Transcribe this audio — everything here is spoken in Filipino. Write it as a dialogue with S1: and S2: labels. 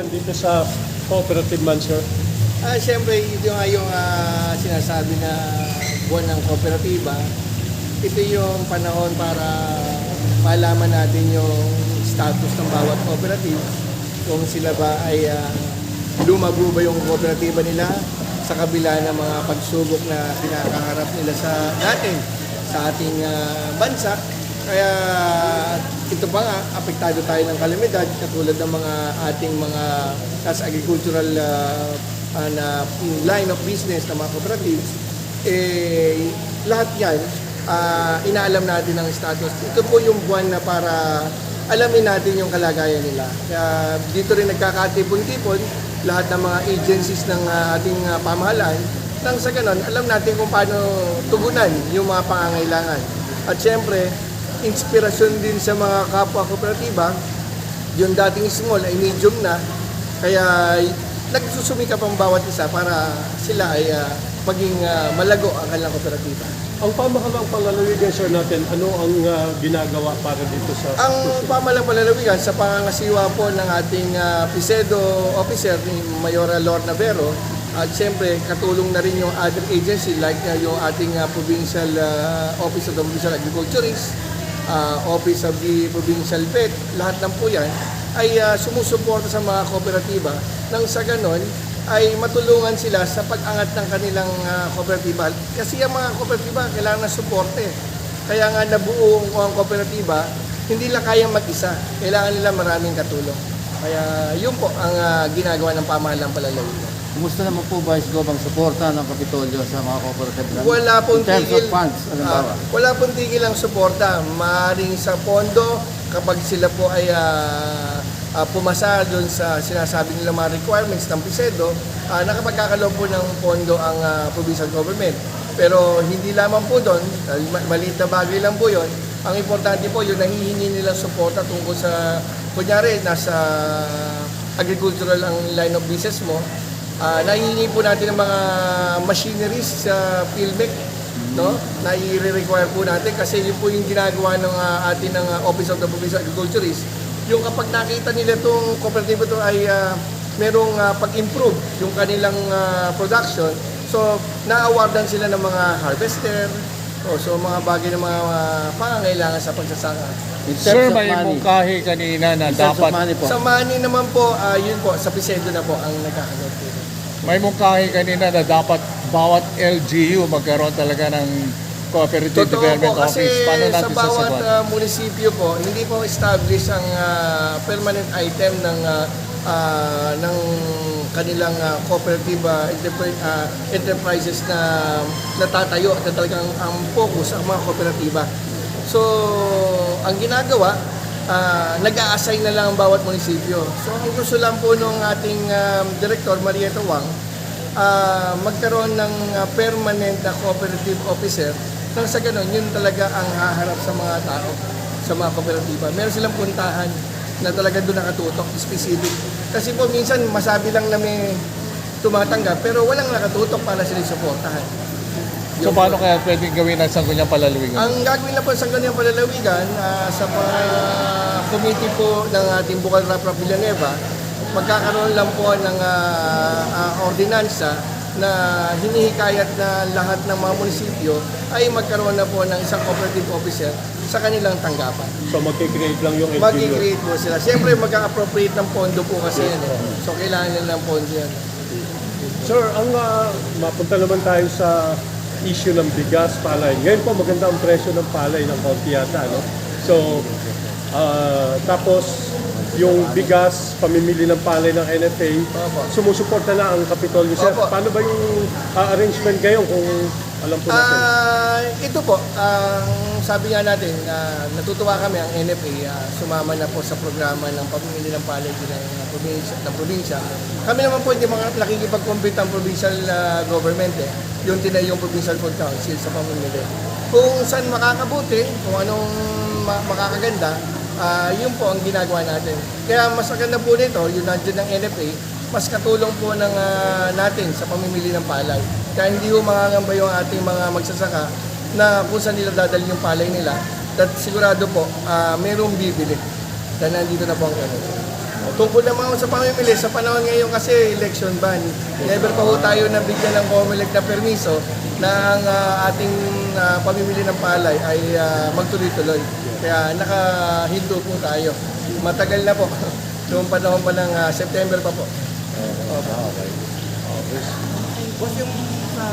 S1: panawagan dito sa cooperative man, sir?
S2: Siyempre, ito nga yung sinasabi na buwan ng kooperatiba. Ito yung panahon para malaman natin yung status ng bawat cooperative. Kung sila ba ay lumago ba yung kooperatiba nila sa kabila ng mga pagsubok na kinakaharap nila sa natin sa ating bansa. Kaya ito pa nga, apektado tayo ng kalamidad katulad ng mga ating mga as agricultural na line of business ng mga cooperatives. Lahat yan, inaalam natin ang status. Ito po yung buwan na para alamin natin yung kalagayan nila. Kaya dito rin nagkakatipon-tipon lahat ng mga agencies ng ating pamahalaan. Nang sa ganon, alam natin kung paano tugunan yung mga pangangailangan. At syempre, inspirasyon din sa mga kapwa kooperatiba, yung dating small ay medium na, kaya nagsusumikap ang bawat isa para sila ay maging malago ang kanilang kooperatiba.
S1: Ang pamahalang panlalawigan, sir, natin, ano ang ginagawa para dito sa...
S2: Ang pamahalang panlalawigan sa pangangasiwa po ng ating PSEDO officer ni Mayora Lorna Vero, at siyempre katulong na rin yung other agency like yung ating Provincial Office of the Provincial Agriculturist, Office of the Provincial Vet, lahat ng po yan ay sumusuporta sa mga kooperatiba nang sa ganon ay matulungan sila sa pag-angat ng kanilang kooperatiba. Kasi ang mga kooperatiba kailangan ng suporte. Kaya nga nabuo ang kooperatiba, hindi lang kayang mag-isa. Kailangan nila maraming katulong. Kaya yun po ang ginagawa ng pamahalang panlalawigan.
S3: Kumusta naman po ba ang suporta ng Kapitolyo sa mga cooperative natin?
S2: Wala pong
S3: in terms
S2: tigil,
S3: of funds, halimbawa.
S2: wala pong tigil ang suporta. Maaring sa pondo, kapag sila po ay pumasa doon sa sinasabi nila mga requirements ng PSEDO, nakapagkakaloob po ng pondo ang provincial government. Pero hindi lamang po doon, maliit na bagay lang po yun. Ang importante po yung nahihingi nilang suporta tungkol sa, kunyari, nasa agricultural ang line of business mo, nahihingi po natin ng mga machineries sa PhilMec, no? Na i-require po natin kasi yun po yung ginagawa ng atin ng Office of the Provincial Agriculturist. Yung kapag nakita nila itong cooperative ito ay merong pag-improve yung kanilang production, so na-awardan sila ng mga harvester, so mga bagay ng mga pangangailangan sa pagsasaka.
S4: Sir, may mungkahi kanina na dapat...
S2: Sa money naman po, yun po, sa PSEDO na po ang nagkakaroon po.
S4: May mungkahi kanina na dapat bawat LGU magkaroon talaga ng Cooperative
S2: Totoo
S4: Development
S2: po, kasi
S4: Office. Paano
S2: sa
S4: natin
S2: bawat
S4: sasagot?
S2: munisipyo po, hindi po establish ang permanent item ng kanilang cooperative enterprises na natatayo at talagang ang focus ang mga kooperatiba. So, ang ginagawa, nag-a-assign na lang ang bawat munisipyo. So, ang gusto lang po ng ating Director, Marieta Wang, magkaroon ng permanent na cooperative officer nang sa ganun, yun talaga ang haharap sa mga tao, sa mga kooperatiba. Meron silang puntahan na talaga doon nakatutok, specific. Kasi po minsan masabi lang na may tumatanggap, pero walang nakatutok para sila suportahan.
S4: So paano kaya pwedeng gawin ang Sangguniang Palalawigan?
S2: Ang gagawin na po sa Sangguniang Palalawigan, sa committee po ng ating Bukal Rap Villanueva, magkakaroon lang po ng ordinansa na hinihikayat na lahat ng mga munisipyo ay magkaroon na po ng isang cooperative officer sa kanilang tanggapan.
S1: So magkikreate lang yung LGU?
S2: Mag-create po sila. Siyempre mag-appropriate ng pondo po kasi yan. So kailangan nila ng pondo yan.
S1: Sir, ang mapunta naman tayo sa issue ng bigas, palay. Ngayon po maganda ang presyo ng palay ng kaunti yata, no? So, tapos yung bigas, pamimili ng palay ng NFA, sumusuporta na ang Kapitolyo, sir.
S2: Opo.
S1: Paano ba yung arrangement ngayon kung alam po natin?
S2: Ito po, sabi nga natin, natutuwa kami ang NFA, sumama na po sa programa ng pamimili ng palay ng probinsya. Kami naman po hindi mga nakikipag-compete ang provincial government, yung tinayong provincial food council sa pamimili. Kung saan makakabuti, kung anong makakaganda, yun po ang ginagawa natin. Kaya mas maganda po nito, yung nandiyan ng NFA, mas katulong po ng natin sa pamimili ng palay. Kaya hindi po mangangamba yung ating mga magsasaka na kung saan nila dadalhin yung palay nila. At sigurado po, mayroong bibili. Dahil nandito na po ang NFA. Tungkol naman sa pamimili, sa panahon ngayon kasi election ban, never pa ho tayo nabigyan ng COMELEC na permiso na ang ating pamimili ng palay ay magtuloy-tuloy. Kaya nakahinto po tayo. Matagal na po. Noong panahon pa ng September pa po.
S4: Okay.
S2: Boss, yung